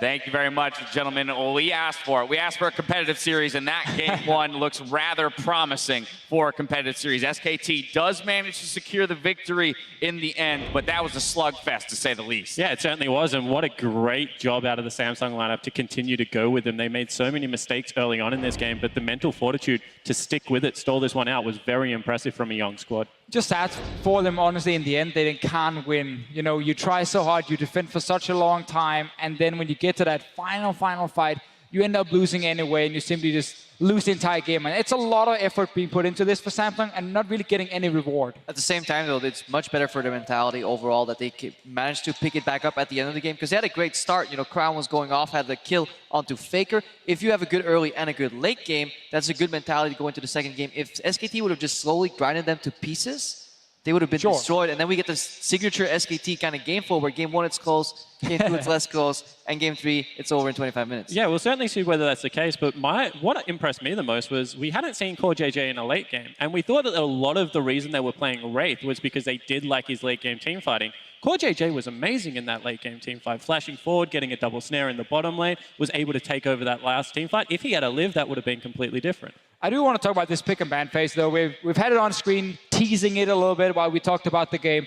Thank you very much, gentlemen. Well, we asked for it. We asked for a competitive series, and that game one looks rather promising for a competitive series. SKT does manage to secure the victory in the end, but that was a slugfest, to say the least. Yeah, it certainly was, and what a great job out of the Samsung lineup to continue to go with them. They made so many mistakes early on in this game, but the mental fortitude to stick with it, stall this one out, was very impressive from a young squad. Just sad for them, honestly, in the end, they can't win. You know, you try so hard, you defend for such a long time, and then when you get to that final fight, you end up losing anyway, and you simply just lose the entire game. And it's a lot of effort being put into this for Samsung and not really getting any reward. At the same time, though, it's much better for their mentality overall that they managed to pick it back up at the end of the game, because they had a great start. You know, Crown was going off, had the kill onto Faker. If you have a good early and a good late game, that's a good mentality to go into the second game. If SKT would have just slowly grinded them to pieces, they would have been destroyed. And then we get this signature SKT kind of game flow where game one it's close, game two it's less close, and game three it's over in 25 minutes. Yeah, we'll certainly see whether that's the case. But what impressed me the most was we hadn't seen Core JJ in a late game. And we thought that a lot of the reason they were playing Wraith was because they did like his late game team fighting. Core JJ was amazing in that late game team fight, flashing forward, getting a double snare in the bottom lane, was able to take over that last team fight. If he had a live, that would have been completely different. I do want to talk about this pick and ban phase, though. We've had it on screen, teasing it a little bit while we talked about the game.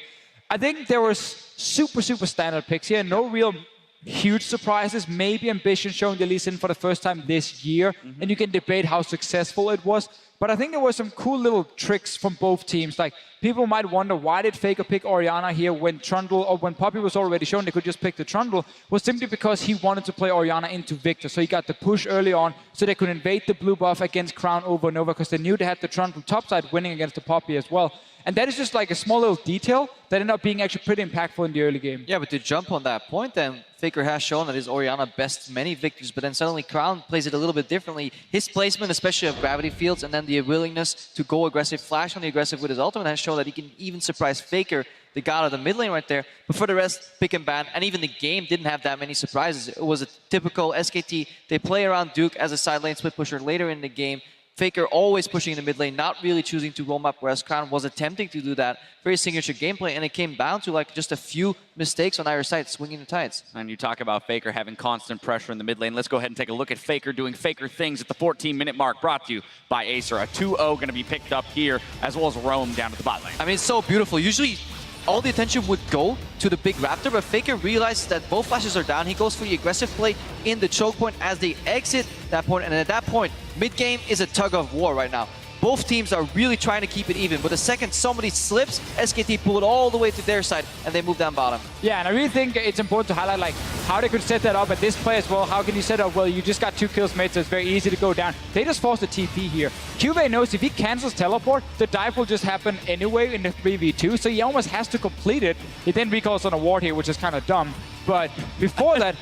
I think there was super standard picks here. No real huge surprises. Maybe Ambition showing the Lee Sin for the first time this year, and you can debate how successful it was. But I think there were some cool little tricks from both teams. Like, people might wonder, why did Faker pick Orianna here when Trundle, or when Poppy was already shown they could just pick the Trundle? Was simply because he wanted to play Orianna into Victor. So he got the push early on, so they could invade the blue buff against Crown over and over, because they knew they had the Trundle topside winning against the Poppy as well. And that is just like a small little detail that ended up being actually pretty impactful in the early game. Yeah, but to jump on that point, then Faker has shown that his Orianna bests many victors, but then suddenly Crown plays it a little bit differently. His placement, especially of gravity fields, and then the willingness to go aggressive, flash on the aggressive with his ultimate, has shown that he can even surprise Faker, the god of the mid lane right there. But for the rest, pick and ban, and even the game didn't have that many surprises. It was a typical SKT. They play around Duke as a side lane split pusher later in the game. Faker always pushing in the mid lane, not really choosing to roam up, whereas Crown was attempting to do that. Very signature gameplay, and it came down to like just a few mistakes on either side, swinging the tides. And you talk about Faker having constant pressure in the mid lane. Let's go ahead and take a look at Faker doing Faker things at the 14-minute mark, brought to you by Acer. A 2-0 going to be picked up here, as well as Roam down to the bot lane. I mean, it's so beautiful. Usually, all the attention would go to the big Raptor, but Faker realizes that both flashes are down. He goes for the aggressive play in the choke point as they exit that point, and at that point, mid-game is a tug of war right now. Both teams are really trying to keep it even, but the second somebody slips, SKT pull it all the way to their side, and they move down bottom. Yeah, and I really think it's important to highlight like how they could set that up at this play as well. How can you set up, well, you just got 2 kills made, so it's very easy to go down. They just forced a TP here. Cuvee knows if he cancels teleport, the dive will just happen anyway in the 3v2, so he almost has to complete it. He then recalls on a ward here, which is kind of dumb. But before that,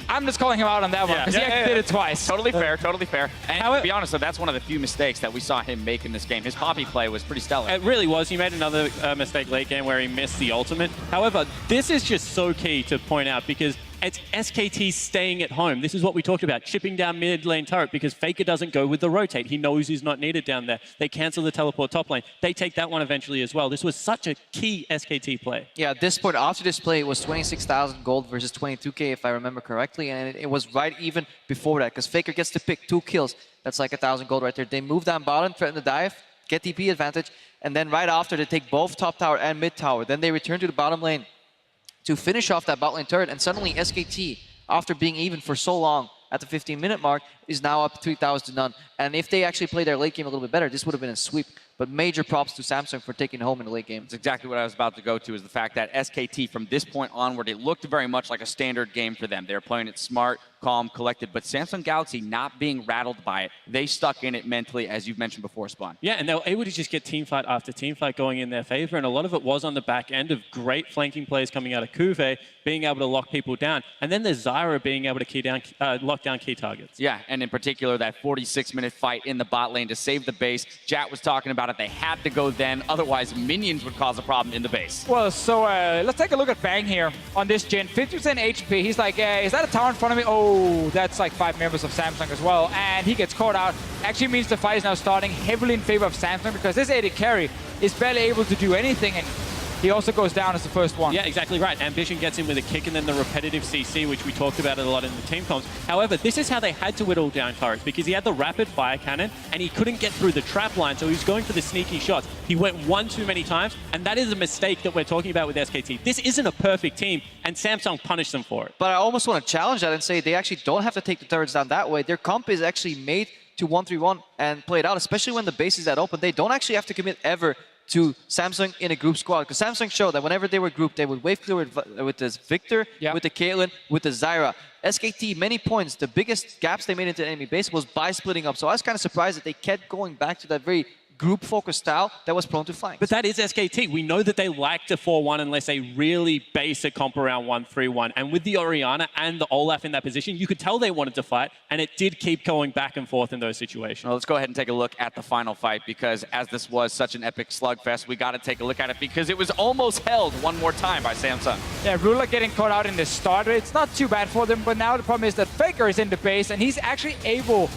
I'm just calling him out on that one, because he actually did it twice. Totally fair, totally fair. And to be honest, though, that's one of the few mistakes that we saw him make in this game. His Poppy play was pretty stellar. It really was. He made another mistake late game where he missed the ultimate. However, this is just so key to point out, because it's SKT staying at home. This is what we talked about, chipping down mid lane turret, because Faker doesn't go with the rotate. He knows he's not needed down there. They cancel the teleport top lane. They take that one eventually as well. This was such a key SKT play. Yeah, at this point, after this play, it was 26,000 gold versus 22k, if I remember correctly, and it was right even before that, because Faker gets to pick 2 kills. That's like 1,000 gold right there. They move down bottom, threaten the dive, get TP advantage, and then right after, they take both top tower and mid tower. Then they return to the bottom lane to finish off that bot lane turret, and suddenly SKT, after being even for so long at the 15-minute mark, is now up 3,000 to none. And if they actually played their late game a little bit better, this would have been a sweep. But major props to Samsung for taking home in the late game. That's exactly what I was about to go to, is the fact that SKT, from this point onward, it looked very much like a standard game for them. They were playing it smart, calm, collected, but Samsung Galaxy not being rattled by it. They stuck in it mentally, as you've mentioned before, Spawn. Yeah, and they were able to just get teamfight after teamfight going in their favor, and a lot of it was on the back end of great flanking plays coming out of Cuvee, being able to lock people down, and then there's Zyra being able to lock down key targets. Yeah, and in particular, that 46-minute fight in the bot lane to save the base. Jat was talking about it. They had to go then, otherwise minions would cause a problem in the base. Well, so let's take a look at Bang here on this gen. 50% HP. He's like, is that a tower in front of me? Oh, that's like 5 members of Samsung as well. And he gets caught out. Actually means the fight is now starting heavily in favor of Samsung, because this AD carry is barely able to do anything. And he also goes down as the first one. Yeah, exactly right. Ambition gets in with a kick and then the repetitive CC, which we talked about a lot in the team comps. However, this is how they had to whittle down turrets, because he had the rapid fire cannon and he couldn't get through the trap line, so he was going for the sneaky shots. He went one too many times, and that is a mistake that we're talking about with SKT. This isn't a perfect team, and Samsung punished them for it. But I almost want to challenge that and say they actually don't have to take the turrets down that way. Their comp is actually made to 1-3-1 and play it out, especially when the base is that open. They don't actually have to commit ever to Samsung in a group squad, because Samsung showed that whenever they were grouped, they would wave clear with this Victor, with the Caitlyn, with the Zyra. SKT, many points, the biggest gaps they made into the enemy base was by splitting up. So I was kind of surprised that they kept going back to that very group-focused style that was prone to flanks. But that is SKT. We know that they like to 4-1 unless they really base a comp around 1-3-1. And with the Orianna and the Olaf in that position, you could tell they wanted to fight, and it did keep going back and forth in those situations. Well, let's go ahead and take a look at the final fight, because as this was such an epic slugfest, we got to take a look at it because it was almost held one more time by Samsung. Yeah, Ruler getting caught out in the starter. It's not too bad for them, but now the problem is that Faker is in the base, and he's actually able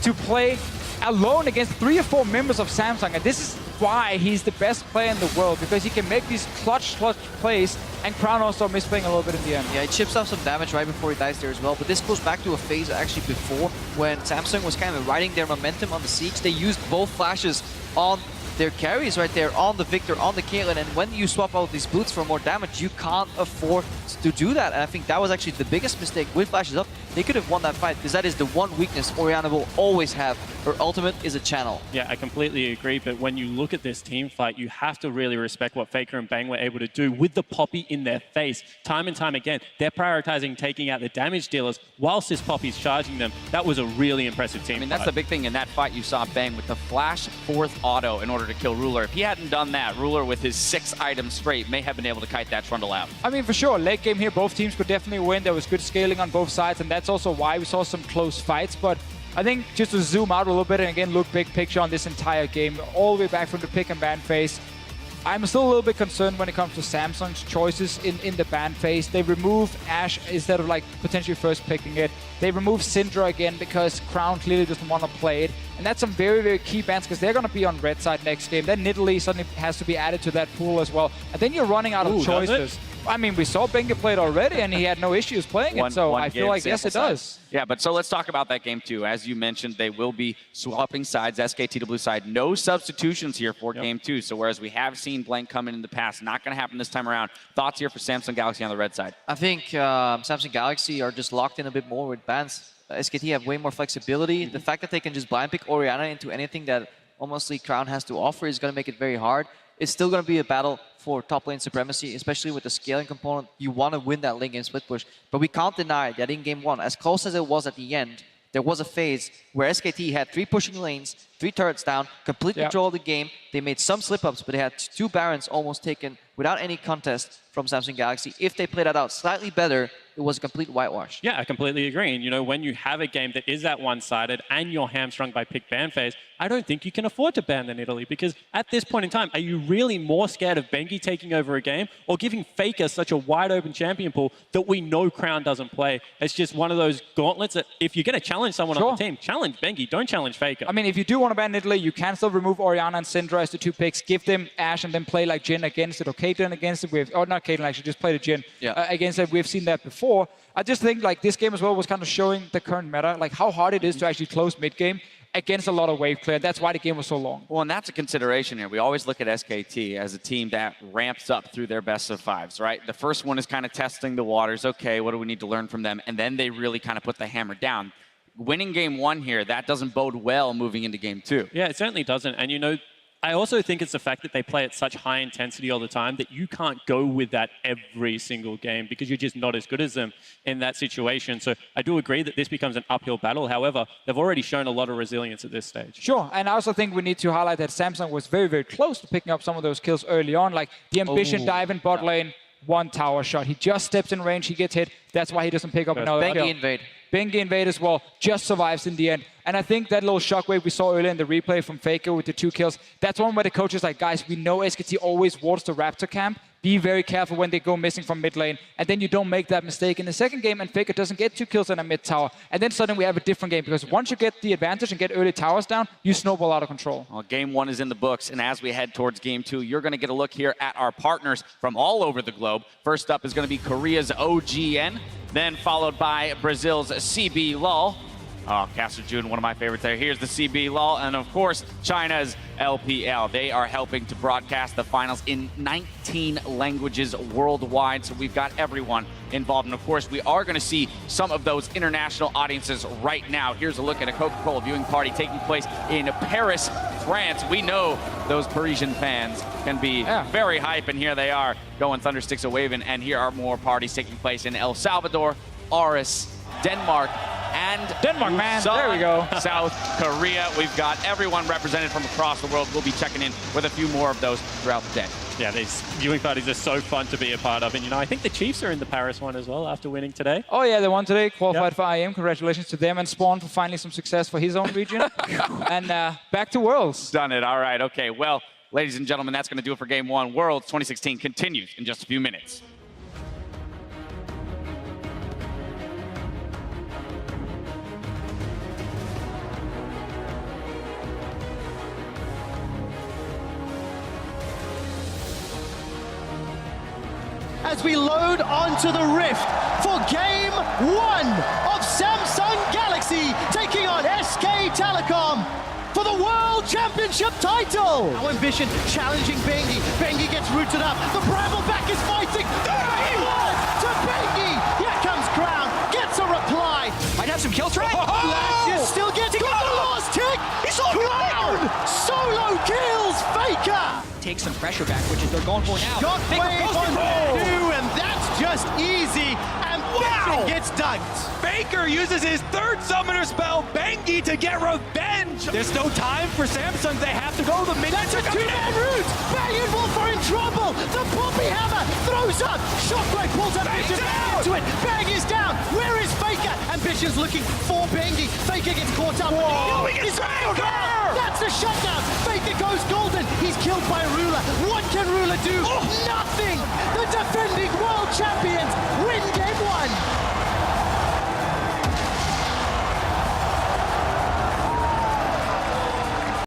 to play alone against 3 or 4 members of Samsung, and this is why he's the best player in the world, because he can make these clutch plays, and Crown also misplaying a little bit in the end. Yeah, he chips off some damage right before he dies there as well, but this goes back to a phase actually before when Samsung was kind of riding their momentum on the siege. They used both flashes on their carries right there, on the Victor, on the Caitlyn, and when you swap out these boots for more damage, you can't afford to do that, and I think that was actually the biggest mistake with flashes up. They could have won that fight, because that is the one weakness Orianna will always have. Her ultimate is a channel. Yeah, I completely agree, but when you look at this team fight, you have to really respect what Faker and Bang were able to do with the Poppy in their face. Time and time again, they're prioritizing taking out the damage dealers whilst this Poppy's charging them. That was a really impressive team That's the big thing in that fight. You saw Bang with the flash 4th auto in order to kill Ruler. If he hadn't done that, Ruler with his 6 items straight may have been able to kite that Trundle out. I mean, for sure, late game here, both teams could definitely win. There was good scaling on both sides, and that's also why we saw some close fights. But I think just to zoom out a little bit and again look big picture on this entire game, all the way back from the pick and ban phase, I'm still a little bit concerned when it comes to Samsung's choices in the ban phase. They remove Ashe instead of like potentially first picking it. They remove Syndra again because Crown clearly doesn't want to play it. And that's some very, very key bans because they're going to be on red side next game. Then Nidalee suddenly has to be added to that pool as well. And then you're running out of choices. I mean, we saw Benga play it already, and he had no issues playing it. So I feel like, yes, it does. Yeah, but so let's talk about that game, too. As you mentioned, they will be swapping sides, SKT to blue side. No substitutions here for game 2. So whereas we have seen Blank come in the past, not going to happen this time around. Thoughts here for Samsung Galaxy on the red side? I think Samsung Galaxy are just locked in a bit more with bans. SKT have way more flexibility. The fact that they can just blind pick Orianna into anything that almost Crown has to offer is going to make it very hard. It's still going to be a battle for top lane supremacy, especially with the scaling component. You want to win that lane game split push. But we can't deny that in game 1, as close as it was at the end, there was a phase where SKT had 3 pushing lanes, 3 turrets down, complete control of the game. They made some slip-ups, but they had 2 Barons almost taken without any contest from Samsung Galaxy. If they played that out slightly better, it was a complete whitewash. Yeah, I completely agree. And, you know, when you have a game that is that one-sided and you're hamstrung by pick ban phase, I don't think you can afford to ban the Nidalee, because at this point in time, are you really more scared of Bengi taking over a game or giving Faker such a wide-open champion pool that we know Crown doesn't play? It's just one of those gauntlets that if you're going to challenge someone on the team, challenge Bengi, don't challenge Faker. I mean, if you do want to ban Nidalee, you can still remove Orianna and Syndra as the 2 picks, give them Ashe and then play like Jhin against it, or Caitlyn against it. Or not Caitlyn, actually, just play the Jhin against it. We've seen that before. I just think like this game as well was kind of showing the current meta, like how hard it is to actually close mid-game against a lot of wave clear. That's why the game was so long. Well, and that's a consideration here. We always look at SKT as a team that ramps up through their best of 5s, right? The first one is kind of testing the waters. Okay, what do we need to learn from them? And then they really kind of put the hammer down. Winning game 1 here, that doesn't bode well moving into game 2. Yeah, it certainly doesn't. And, you know, I also think it's the fact that they play at such high intensity all the time that you can't go with that every single game because you're just not as good as them in that situation. So I do agree that this becomes an uphill battle. However, they've already shown a lot of resilience at this stage. Sure, and I also think we need to highlight that Samsung was very, very close to picking up some of those kills early on. Like the Ambition dive in bot lane, 1 tower shot. He just steps in range, he gets hit. That's why he doesn't pick up another kill. Bengi invade. Bengi invade as well, just survives in the end. And I think that little shockwave we saw earlier in the replay from Faker with the 2 kills, that's one where the coach is like, guys, we know SKT always wards the Raptor camp, be very careful when they go missing from mid lane, and then you don't make that mistake in the second game, and Faker doesn't get 2 kills on a mid tower. And then suddenly we have a different game, because once you get the advantage and get early towers down, you snowball out of control. Well, game 1 is in the books, and as we head towards game 2, you're going to get a look here at our partners from all over the globe. First up is going to be Korea's OGN, then followed by Brazil's CB LOL. Oh, Caster June, one of my favorites there. Here's the CB LOL, and of course, China's LPL. They are helping to broadcast the finals in 19 languages worldwide, so we've got everyone involved. And of course, we are going to see some of those international audiences right now. Here's a look at a Coca-Cola viewing party taking place in Paris, France. We know those Parisian fans can be very hype, and here they are going Thundersticks a-waving, and here are more parties taking place in El Salvador, Aarhus, Denmark, and Denmark, man. There we go. South Korea. We've got everyone represented from across the world. We'll be checking in with a few more of those throughout the day. Yeah, these viewing parties are so fun to be a part of. And, you know, I think the Chiefs are in the Paris one as well after winning today. Oh, yeah, they won today. Qualified for IM. Congratulations to them, and Spawn for finally some success for his own region. And back to Worlds. Done it. All right. Okay. Well, ladies and gentlemen, that's going to do it for Game 1. Worlds 2016 continues in just a few minutes. As we load onto the Rift for Game 1 of Samsung Galaxy taking on SK Telecom for the World Championship title. Now Ambition challenging Bengi. Bengi gets rooted up. The Brambleback is fighting. 3-1 to Bengi. Here comes Crown. Gets a reply. Might have some kill try. Last is still getting got the last tick. Crown solo kills Faker. Take some pressure back, which is they're going for now. Got wave on two, and that's just easy. And Bengi gets dunked. Faker uses his third summoner spell, Bengi, to get revenge. There's no time for Samsung. They have to go. The minions That's a two-man route. Bang and Wolf are in trouble. The Poppy Hammer throws up. Shockwave pulls Ambition into it. Bang is down. Where is Faker? Ambition's looking for Bengi. Faker gets caught up. Whoa, he gets Faker! That's the shutdown. Faker goes golden. He's killed by Ruler. What can Ruler do? Nothing. The defending world champions win Game 1.